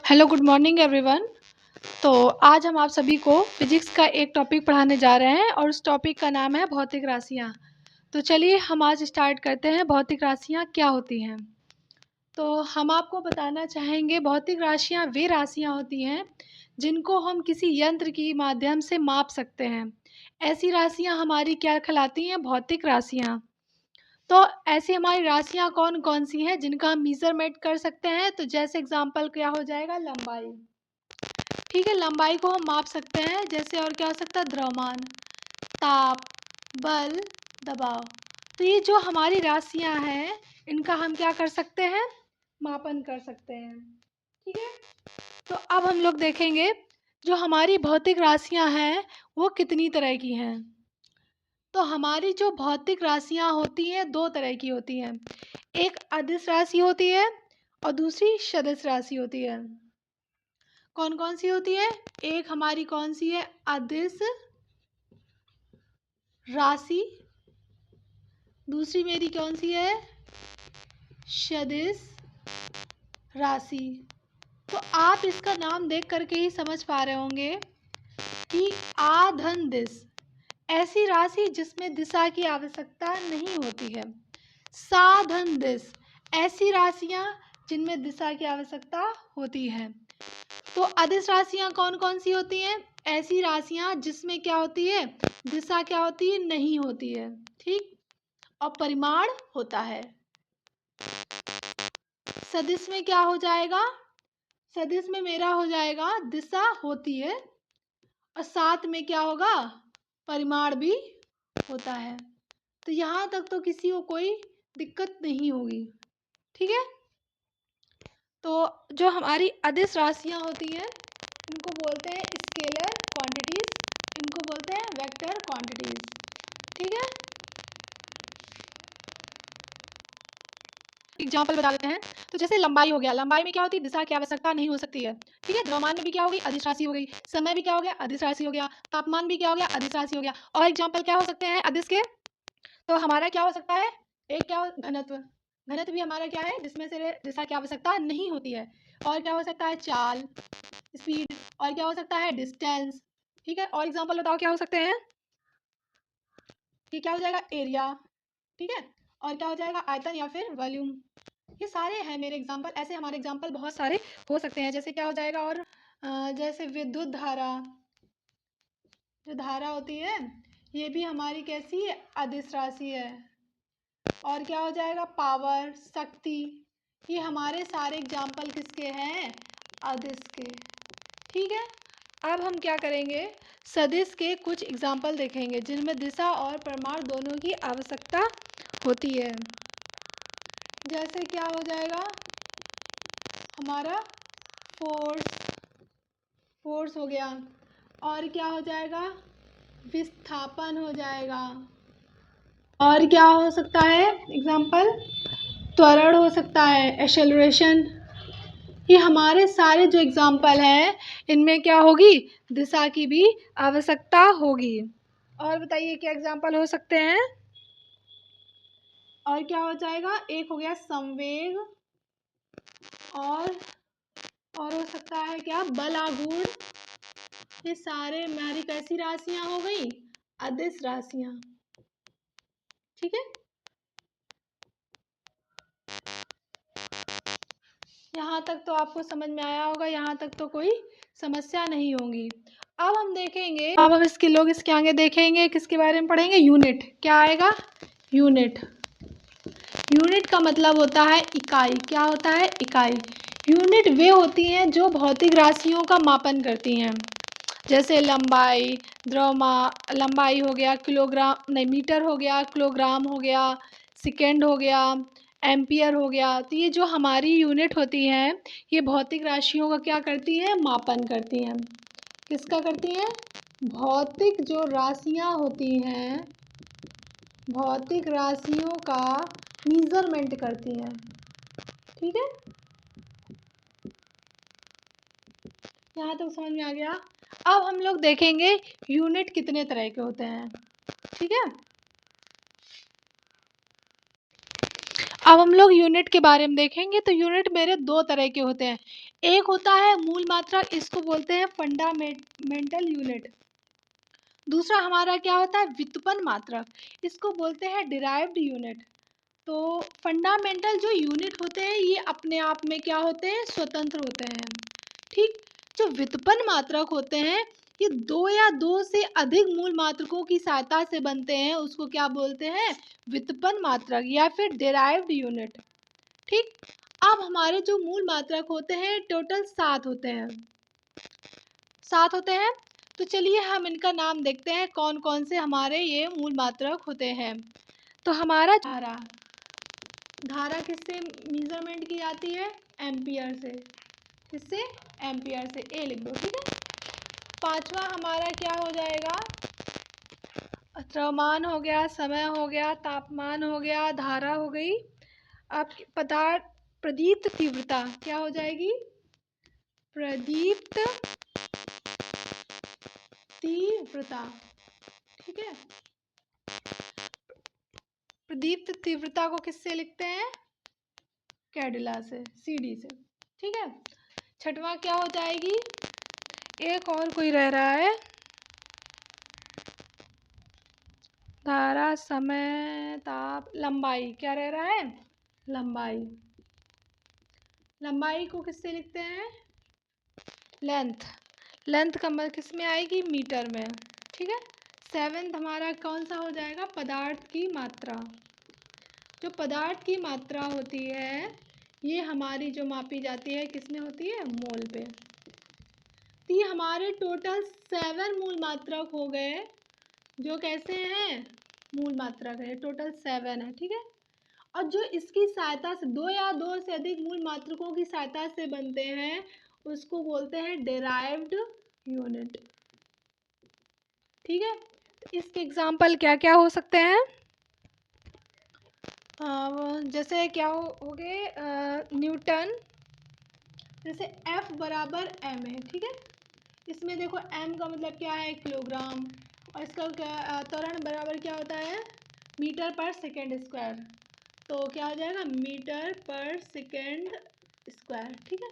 Hello, good morning everyone. तो आज हम आप सभी को फिजिक्स का एक टॉपिक पढ़ाने जा रहे हैं और उस टॉपिक का नाम है भौतिक राशियाँ। तो चलिए हम आज स्टार्ट करते हैं भौतिक राशियाँ क्या होती हैं। तो हम आपको बताना चाहेंगे भौतिक राशियाँ वे राशियाँ होती हैं जिनको हम किसी यंत्र की माध्यम से माप सकते हैं। ऐसी राशियाँ हमारी क्या कहलाती हैं? भौतिक राशियाँ। तो ऐसी हमारी राशियाँ कौन कौन सी हैं जिनका हम मेज़रमेंट कर सकते हैं? तो जैसे एग्जांपल क्या हो जाएगा? लंबाई। ठीक है, लंबाई को हम माप सकते हैं। जैसे और क्या हो सकता है? द्रव्यमान, ताप, बल, दबाव। तो ये जो हमारी राशियाँ हैं इनका हम क्या कर सकते हैं? मापन कर सकते हैं। ठीक है, तो अब हम लोग देखेंगे जो हमारी भौतिक राशियाँ हैं वो कितनी तरह की हैं। तो हमारी जो भौतिक राशियाँ होती हैं दो तरह की होती हैं। एक अदिश राशि होती है और दूसरी सदिश राशि होती है। कौन कौन सी होती है? एक हमारी कौन सी है? अदिश राशि। दूसरी मेरी कौन सी है? सदिश राशि। तो आप इसका नाम देख करके ही समझ पा रहे होंगे कि आधन दिश, ऐसी राशि जिसमें दिशा की आवश्यकता नहीं होती है। साधन दिश, ऐसी राशियां जिनमें दिशा की आवश्यकता होती है। तो अदिश राशियां कौन कौन सी होती हैं? ऐसी राशियां जिसमें क्या होती है? दिशा क्या होती है? नहीं होती है। ठीक, और परिमाण होता है। सदिश में क्या हो जाएगा? सदिश में मेरा हो जाएगा दिशा होती है और साथ में क्या होगा? परिमाण भी होता है। तो यहाँ तक तो किसी को कोई दिक्कत नहीं होगी। ठीक है, तो जो हमारी अदिश राशियाँ होती हैं इनको बोलते हैं स्केलर क्वांटिटीज, इनको बोलते हैं वेक्टर क्वांटिटीज। ठीक है, एग्जाम्पल बता देते हैं। तो जैसे लंबाई हो गया, लंबाई में क्या होती है? दिशा की आवश्यकता नहीं हो सकती है। ठीक है, द्रव्यमान में भी क्या होगी? अदिश राशि हो गई। समय भी क्या हो गया? अदिश राशि हो गया। तापमान भी क्या हो गया? अदिश राशि हो गया। और एग्जाम्पल क्या हो सकते हैं अदिश के? तो हमारा क्या हो सकता है? एक क्या हो? घनत्व। घनत्व भी हमारा क्या है? जिसमें से दिशा की आवश्यकता नहीं होती है। और क्या हो सकता है? चाल, स्पीड। और क्या हो सकता है? डिस्टेंस। ठीक है, और एग्जाम्पल बताओ क्या हो सकते हैं? ये क्या हो जाएगा? एरिया। ठीक है, और क्या हो जाएगा? आयतन या फिर वॉल्यूम। ये सारे हैं मेरे एग्जाम्पल। ऐसे हमारे एग्जाम्पल बहुत सारे हो सकते हैं। जैसे क्या हो जाएगा? और जैसे विद्युत धारा, जो धारा होती है ये भी हमारी कैसी है? अदिश राशि है। और क्या हो जाएगा? पावर, शक्ति। ये हमारे सारे एग्जाम्पल किसके हैं? अदिश के। ठीक है, अब हम क्या करेंगे? सदिश के कुछ एग्जाम्पल देखेंगे जिनमें दिशा और परिमाण दोनों की आवश्यकता होती है। जैसे क्या हो जाएगा? हमारा फोर्स हो गया। और क्या हो जाएगा? विस्थापन हो जाएगा। और क्या हो सकता है? एग्जाम्पल त्वरण हो सकता है, एक्सेलरेशन। ये हमारे सारे जो एग्जाम्पल हैं इनमें क्या होगी? दिशा की भी आवश्यकता होगी। और बताइए क्या एग्जाम्पल हो सकते हैं? और क्या हो जाएगा? एक हो गया संवेग। और हो सकता है क्या? बल आघूर्ण। ये सारे हमारी कैसी राशियां हो गई? अदिश राशियां। ठीक है, यहाँ तक तो आपको समझ में आया होगा। यहाँ तक तो कोई समस्या नहीं होगी। अब हम देखेंगे, अब हम इसके आगे देखेंगे किसके बारे में पढ़ेंगे? यूनिट। क्या आएगा? यूनिट। यूनिट का मतलब होता है इकाई। क्या होता है? इकाई। यूनिट वे होती हैं जो भौतिक राशियों का मापन करती हैं। जैसे लंबाई, द्रव्यमान, लंबाई हो गया, किलोग्राम नहीं, मीटर हो गया, किलोग्राम हो गया, सेकेंड हो गया, एम्पियर हो गया। तो ये जो हमारी यूनिट होती हैं ये भौतिक राशियों का क्या करती हैं? मापन करती हैं। किसका करती हैं? भौतिक जो राशियाँ होती हैं, भौतिक राशियों का मेजरमेंट करती हैं। ठीक है, यहाँ तक समझ में आ गया। अब हम लोग देखेंगे यूनिट कितने तरह के होते हैं। ठीक है, अब हम लोग यूनिट के बारे में देखेंगे। तो यूनिट मेरे दो तरह के होते हैं। एक होता है मूल मात्रक, इसको बोलते हैं फंडामेंटल यूनिट। दूसरा हमारा क्या होता है, व्युत्पन्न मात्रक, इसको बोलते हैं डिराइव्ड यूनिट। तो फंडामेंटल जो यूनिट होते हैं ये अपने आप में क्या होते हैं, स्वतंत्र होते हैं। ठीक। जो व्युत्पन्न मात्रक होते हैं ये दो या दो से अधिक मूल मात्रकों की सहायता से बनते हैं, उसको क्या बोलते हैं, व्युत्पन्न मात्रक या फिर डिराइव्ड यूनिट। ठीक। अब हमारे जो मूल मात्रक होते हैं टोटल 7 होते हैं, 7 होते हैं। तो चलिए हम इनका नाम देखते हैं कौन कौन से हमारे ये मूल मात्रक होते हैं। तो हमारा धारा, धारा किससे मेजरमेंट की जाती है, एम्पियर से। किससे, एम्पियर से, ए लिख दो। ठीक है। पांचवा हमारा क्या हो जाएगा, द्रव्यमान हो गया, समय हो गया, तापमान हो गया, धारा हो गई। अब पदार्थ प्रदीप्त तीव्रता क्या हो जाएगी, प्रदीप्त तीव्रता। ठीक है। प्रदीप्त तीव्रता को किससे लिखते हैं, कैडिला से, सीडी से। ठीक है। छठवां क्या हो जाएगी, एक और कोई रह रहा है, धारा, समय, ताप, लंबाई, क्या रह रहा है, लंबाई। लंबाई को किससे लिखते हैं, लेंथ। लेंथ का मतलब किस में आएगी, मीटर में। ठीक है। सेवेंथ हमारा कौन सा हो जाएगा, पदार्थ की मात्रा। जो पदार्थ की मात्रा होती है ये हमारी जो मापी जाती है किस में होती है, मोल पे। तो ये हमारे टोटल 7 मूल मात्रक हो गए, जो कैसे हैं, मूल मात्रक है, टोटल 7 है। ठीक है। और जो इसकी सहायता से दो या दो से अधिक मूल मात्रकों की सहायता से बनते हैं उसको बोलते हैं डिराइव्ड यूनिट। ठीक है। तो इसके एग्जाम्पल क्या क्या हो सकते हैं, जैसे क्या हो गए, न्यूटन, जैसे F बराबर m है। ठीक है। इसमें देखो m का मतलब क्या है, किलोग्राम, और इसका त्वरण बराबर क्या होता है, मीटर पर सेकेंड स्क्वायर। तो क्या हो जाएगा, मीटर पर सेकेंड स्क्वायर। ठीक है।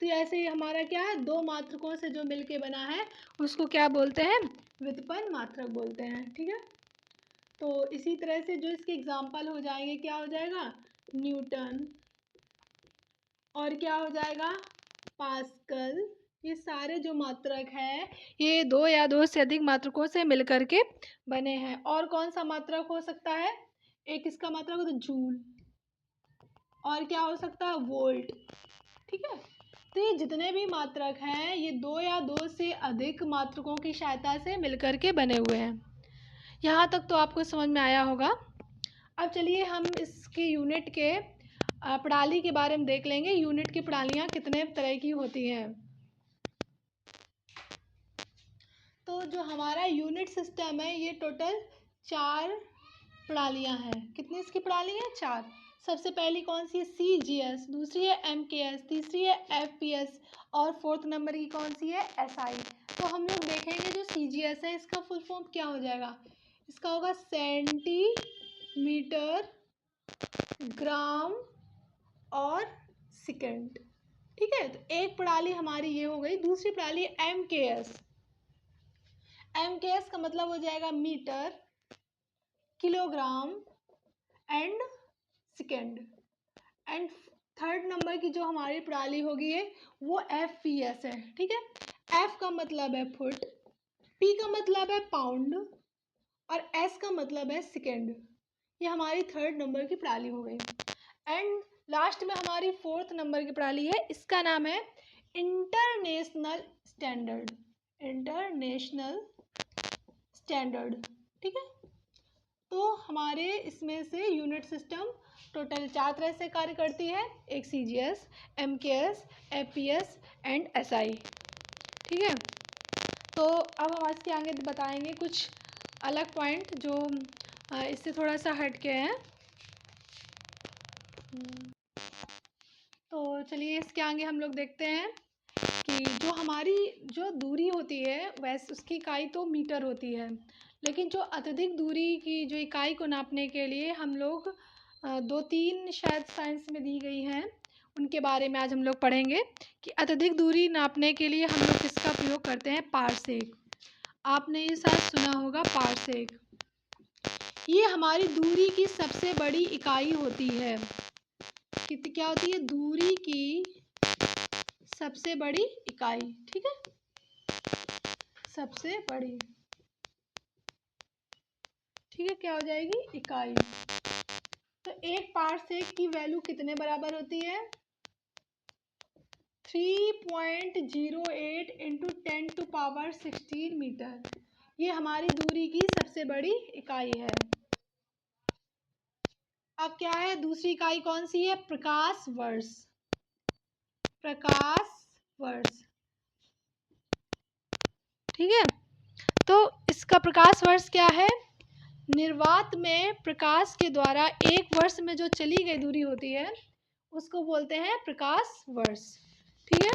तो ऐसे ही हमारा क्या है, दो मात्रकों से जो मिलके बना है उसको क्या बोलते हैं, व्युत्पन्न मात्रक बोलते हैं। ठीक है। तो इसी तरह से जो इसके एग्जाम्पल हो जाएंगे, क्या हो जाएगा, न्यूटन, और क्या हो जाएगा, पास्कल। ये सारे जो मात्रक हैं ये दो या दो से अधिक मात्रकों से मिलकर के बने हैं। और कौन सा मात्रक हो सकता है, एक इसका मात्रक हो तो जूल, और क्या हो सकता है, वोल्ट। ठीक है। तो ये जितने भी मात्रक हैं ये दो या दो से अधिक मात्रकों की सहायता से मिलकर के बने हुए हैं। यहाँ तक तो आपको समझ में आया होगा। अब चलिए हम इसकी यूनिट के प्रणाली के बारे में देख लेंगे, यूनिट की प्रणालियाँ कितने तरह की होती हैं। तो जो हमारा यूनिट सिस्टम है ये टोटल 4 प्रणालियाँ हैं। कितनी इसकी प्रणाली है, 4। सबसे पहली कौन सी है, CGS, दूसरी है MKS, तीसरी है FPS, और फोर्थ नंबर की कौन सी है, SI। तो हम लोग देखेंगे जो CGS है इसका फुल फॉर्म क्या हो जाएगा, इसका होगा सेंटीमीटर, ग्राम और सेकंड। ठीक है। तो एक प्रणाली हमारी ये हो गई। दूसरी प्रणाली MKS। MKS का मतलब हो जाएगा metre, kilogram and second. And third number की जो हमारी प्रणाली होगी है वो FPS है। ठीक है। F का मतलब है फुट, P का मतलब है पाउंड, और S का मतलब है सेकंड। ये हमारी थर्ड नंबर की प्रणाली हो गई। एंड लास्ट में हमारी फोर्थ नंबर की प्रणाली है, इसका नाम है इंटरनेशनल स्टैंडर्ड, इंटरनेशनल स्टैंडर्ड। ठीक है। तो हमारे इसमें से यूनिट सिस्टम टोटल 4 तरह से कार्य करती है, एक CGS, MKS, FPS and SI। ठीक है। तो अब हम इसके आगे बताएंगे कुछ अलग पॉइंट जो इससे थोड़ा सा हट के हैं। तो चलिए इसके आगे हम लोग देखते हैं कि जो हमारी जो दूरी होती है वैसे उसकी इकाई तो मीटर होती है, लेकिन जो अत्यधिक दूरी की जो इकाई को नापने के लिए हम लोग 2-3 शायद साइंस में दी गई हैं, उनके बारे में आज हम लोग पढ़ेंगे कि अत्यधिक दूरी नापने के लिए हम लोग किसका प्रयोग करते हैं? पारसेक। आपने ये शायद सुना होगा पारसेक। ये हमारी दूरी की सबसे बड़ी इकाई होती है। क्या होती है? दूरी की सबसे बड़ी इकाई, ठीक है, सबसे बड़ी, ठीक है, क्या हो जाएगी? इकाई। तो एक पारसेक की वैल्यू कितने बराबर होती है? 3.08 इंटू 10⁻16 मीटर। ये हमारी दूरी की सबसे बड़ी इकाई है। अब क्या है? दूसरी इकाई कौन सी है? प्रकाश वर्ष। प्रकाश वर्ष, ठीक है। तो इसका प्रकाश वर्ष क्या है? निर्वात में प्रकाश के द्वारा एक वर्ष में जो चली गई दूरी होती है उसको बोलते हैं प्रकाश वर्ष, ठीक है।